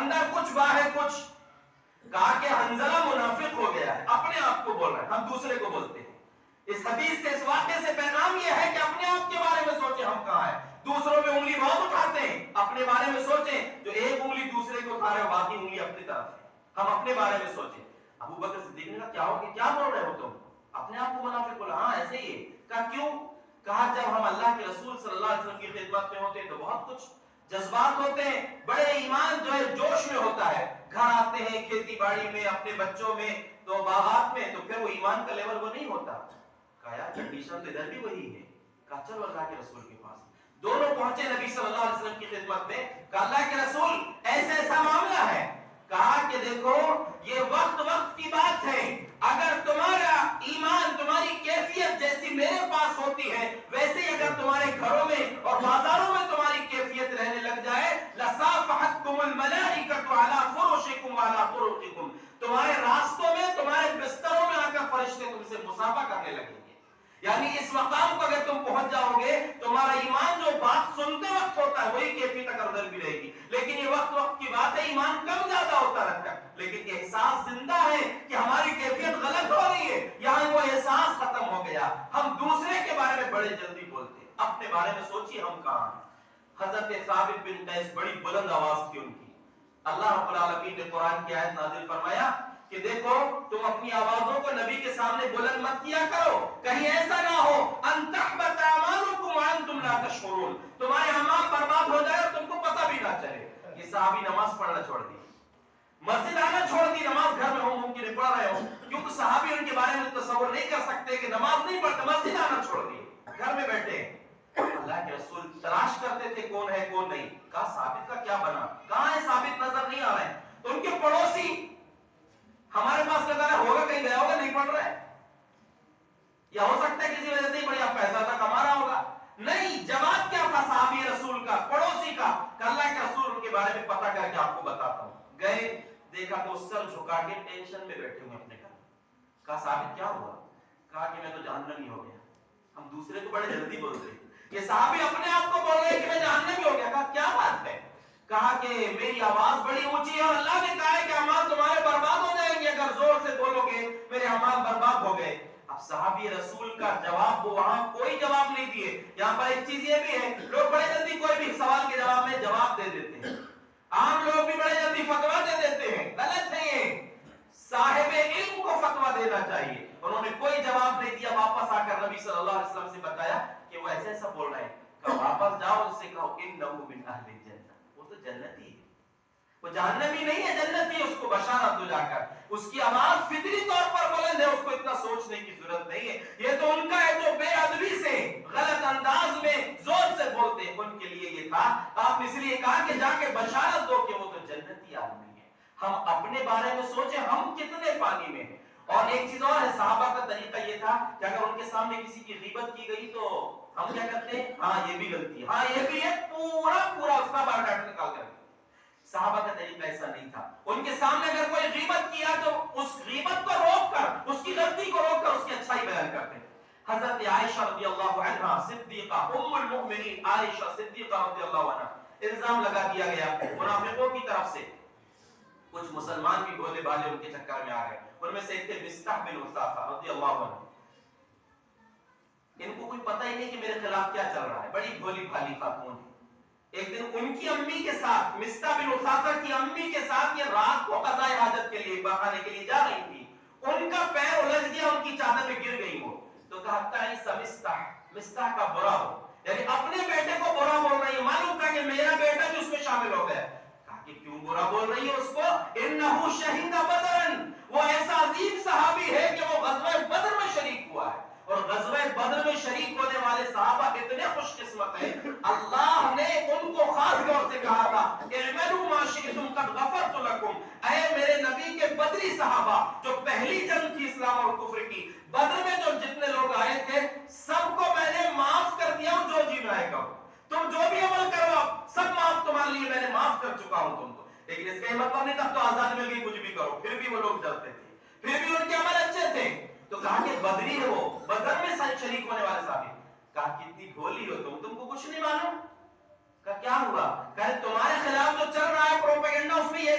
اندر کچھ باہر کچھ. کہا کہ حنظلہ منافق ہو گیا ہے, اپنے آپ کو بول رہا ہے, ہم دوسرے کو بولتے ہیں. اس حدیث سے, اس واقعے سے پیغام یہ ہے کہ اپنے آپ کے بارے میں سوچیں ہم کہاں ہیں. دوسروں پہ انگلی بہت اٹھاتے ہیں, اپنے بارے میں سوچیں. جو ایک انگلی دوسرے کو اٹھا رہے ہو, باقی انگلی اپنی طرف ہے. ہم اپنے بارے میں سوچیں. ابو بکر صدیق نے کہا کیا ہو گیا, کیا بول رہے ہو تم, اپنے آپ کو منافق بولا. ہاں ایسے ہی ہے. کہا کیوں؟ کہا جب ہم اللہ کے رسول صلی اللہ علیہ وسلم کی خدمت میں ہوتے ہیں تو بہت کچھ جذبات ہوتے ہیں, بڑے ایمان جو ہے جوش میں ہوتا ہے. گھر آتے ہیں کھیتی باڑی میں, اپنے بچوں میں, تو باغات میں, تو پھر وہ ایمان کا لیول وہ نہیں ہوتا. کہا یار کنڈیشن تو ادھر بھی وہی ہے. کہا چلو اللہ کے رسول کے پاس. دونوں پہنچے نبی صلی اللہ علیہ وسلم کی خدمت میں. کہا اللہ کے رسول ایسا ایسا معاملہ ہے. کہا کہ دیکھو یہ وقت کی بات ہے, اگر تمہارا ایمان, تمہاری کیفیت جیسی میرے پاس ہوتی ہے, ویسے ہی اگر تمہارے گھروں میں اور بازاروں میں تمہاری کیفیت رہنے لگ جائے, لصافحتکم الملائکۃ علی فرشکم وعلی طرقکم, تمہارے راستوں میں, تمہارے بستروں میں آ کر فرشتے تم سے مصافحہ کرنے لگیں گے. یعنی اس مقام کو اگر تم پہنچ جاؤ گے, تمہارا ایمان جو بات سنتے وقت ہوتا ہے وہی کیفیت اگر ادھر بھی رہے گی. لیکن یہ وقت کی بات ہے, ایمان کم زیادہ ہوتا رہتا ہے, لیکن احساس زندہ ہے کہ ہماری کیفیت غلط ہو رہی ہے. یہاں وہ احساس ختم ہو گیا. ہم دوسرے کے بارے میں بڑے جلدی بولتے ہیں, اپنے بارے میں سوچیے ہم کہاں ہیں. حضرت ثابت بن قیس, بڑی بلند آواز تھی ان کی. اللہ رب العالمین نے قرآن کی آیت نازل فرمایا کہ دیکھو تم اپنی آوازوں کو نبی کے سامنے بلند مت کیا کرو, کہیں ایسا نہ ہو ان تحبط اعمالکم وانتم لا تشعرون, تمہارے اعمال برباد ہو جائے اور تم کو پتہ بھی نہ چلے. یہ صحابی نماز پڑھنا چھوڑ دی, مسجد آنا چھوڑ دی, نماز گھر میں ممکن پڑھ رہے ہو, کیونکہ صحابی ان کے بارے میں تصور نہیں کر سکتے کہ نماز نہیں پڑھتے, مسجد آنا چھوڑ دی, گھر میں بیٹھے. اللہ کے رسول تلاش کرتے تھے کون ہے کون نہیں. کہا ثابت کا کیا بنا, کہاں ہے ثابت, نظر نہیں آ رہے ہیں. تو ان کے پڑوسی ہمارے پاس نظر ہے, ہوگا کہیں گیا ہوگا, نہیں پڑھ رہا ہے, یا ہو سکتا ہے کسی وجہ سے ہی بڑی پیسہ تھا کما رہا ہوگا. نہیں, جواب کیا تھا صحابی رسول کا, پڑوسی کا, کہ اللہ کے رسول ان کے بارے میں پتہ کر کے آپ کو بتاتا ہوں. گئے, دیکھا تو سر جھکا کے ٹینشن میں بیٹھے ہوئے اپنے گھر. کہا صحابی کیا ہوا؟ کہا کہ میں تو جہنمی ہو گیا. ہم دوسرے کو بڑے جلدی بولتے ہیں, یہ صحابی اپنے آپ کو بول رہے ہیں کہ میں جہنمی ہو گیا. کہا کیا بات ہے؟ کہا کہ میری آواز بڑی اونچی ہے اور اللہ نے کہا ہے کہ اعمال تمہارے برباد ہو جائیں گے اگر زور سے بولو گے, میرے اعمال برباد ہو گئے. اب صحابی رسول کا جواب, وہ وہاں کوئی جواب نہیں دیے. یہاں پر ایک چیز یہ بھی ہے, لوگ بڑے جلدی کوئی بھی سوال کے جواب میں جواب دے دیتے ہیں. عام لوگ بھی بڑے جلدی فتوا دے دیتے ہیں, غلط ہے یہ. صاحب علم کو فتوا دینا چاہیے. انہوں نے کوئی جواب نہیں دیا, واپس آ کر نبی صلی اللہ علیہ وسلم سے بتایا کہ وہ ایسے ایسا بول رہے ہیں. کہ واپس جاؤ, اس سے کہو انہ من اہل الجنہ, وہ تو جنتی ہے, وہ جہنمی نہیں ہے, جنتی ہے. اس کو بشارت دو جا کر. اس کی آواز فطری طور پر بلند ہے, اس کو اتنا سوچنے کی ضرورت نہیں ہے. یہ تو ان کا ہے جو بے ادبی سے, غلط انداز میں زور سے بولتے ہیں, ان کے لیے یہ تھا. آپ نے اس لیے کہا کہ جا کے بشارت دو کہ وہ تو جنتی آدمی ہے. ہم اپنے بارے میں سوچیں ہم کتنے پانی میں ہیں. اور ایک چیز اور ہے, صحابہ کا طریقہ یہ تھا کہ اگر ان کے سامنے کسی کی غیبت کی گئی تو ہم کیا کرتے ہیں, ہاں یہ بھی غلطی ہے, ہاں یہ بھی ہے, پورا اس کا بار کاٹ نکال کر. صحابہ کا طریقہ ایسا نہیں تھا. ان کے سامنے اگر کوئی غیبت کیا تو اس غیبت کو روک کر, اس کی غلطی کو روک کر اس کی اچھائی بیان کرتے. حضرت عائشہ رضی اللہ عنہا صدیقہ, ام المؤمنین عائشہ صدیقہ رضی اللہ عنہا, الزام لگا دیا گیا منافقوں کی طرف سے. کچھ مسلمان بھی بھولے بھالے ان کے چکر میں آ گئے. ان میں سے ایک تھے مصطح بن اثاثہ رضی اللہ عنہ. ان کو کوئی پتہ ہی نہیں کہ میرے خلاف کیا چل رہا ہے, بڑی بھولی بھالی خاتون. ایک دن ان کی امی کے ساتھ, مصطح بن اثاثہ کی امی کے ساتھ یہ رات کو قضاء حاجت کے لیے, بہانے کے لیے جا رہی تھی. ان کا پیر الجھ گیا, ان کی چادر میں گر گئی وہ. تو کہا تعیس مصطح, مصطح کا برا ہو, یعنی اپنے بیٹے کو برا بول رہی ہے. معلوم تھا کہ میرا بیٹا بھی اس میں شامل ہو گیا. کہ کیوں برا بول رہی ہے اس کو؟ انہو شہید بدرن, وہ ایسا عظیم صحابی ہے کہ وہ غزوہ بدر میں شریک ہوا ہے. اور غزوہ بدر میں شریک ہونے والے صحابہ اتنے خوش قسمت ہیں, اللہ نے ان کو خاص طور سے کہا تھا اعملوا ما شئتم قد غفرت لكم. اے میرے نبی کے بدری صحابہ, جو پہلی جنگ تھی اسلام اور کفر کی, بدر میں جو جتنے لوگ آئے تھے سب کو میں نے معاف کر دیا ہوں, جو جی میں کرو, تم جو بھی عمل کرو سب معاف تمہارے لیے میں نے معاف کر چکا ہوں تم کو. لیکن اس کا مطلب نہیں تھا تو آزاد مل گئی کچھ بھی کرو. پھر بھی وہ لوگ ڈرتے تھے, پھر بھی ان کے عمل اچھے تھے. تو کہا کہ بدری ہے وہ, بدر میں شریک ہونے والے صحابی. کہا کتنی بھولی ہو تم کو کچھ نہیں معلوم. کہا کیا ہوا؟ کہا تمہارے خلاف جو چل رہا ہے پروپیگنڈا, اس میں یہ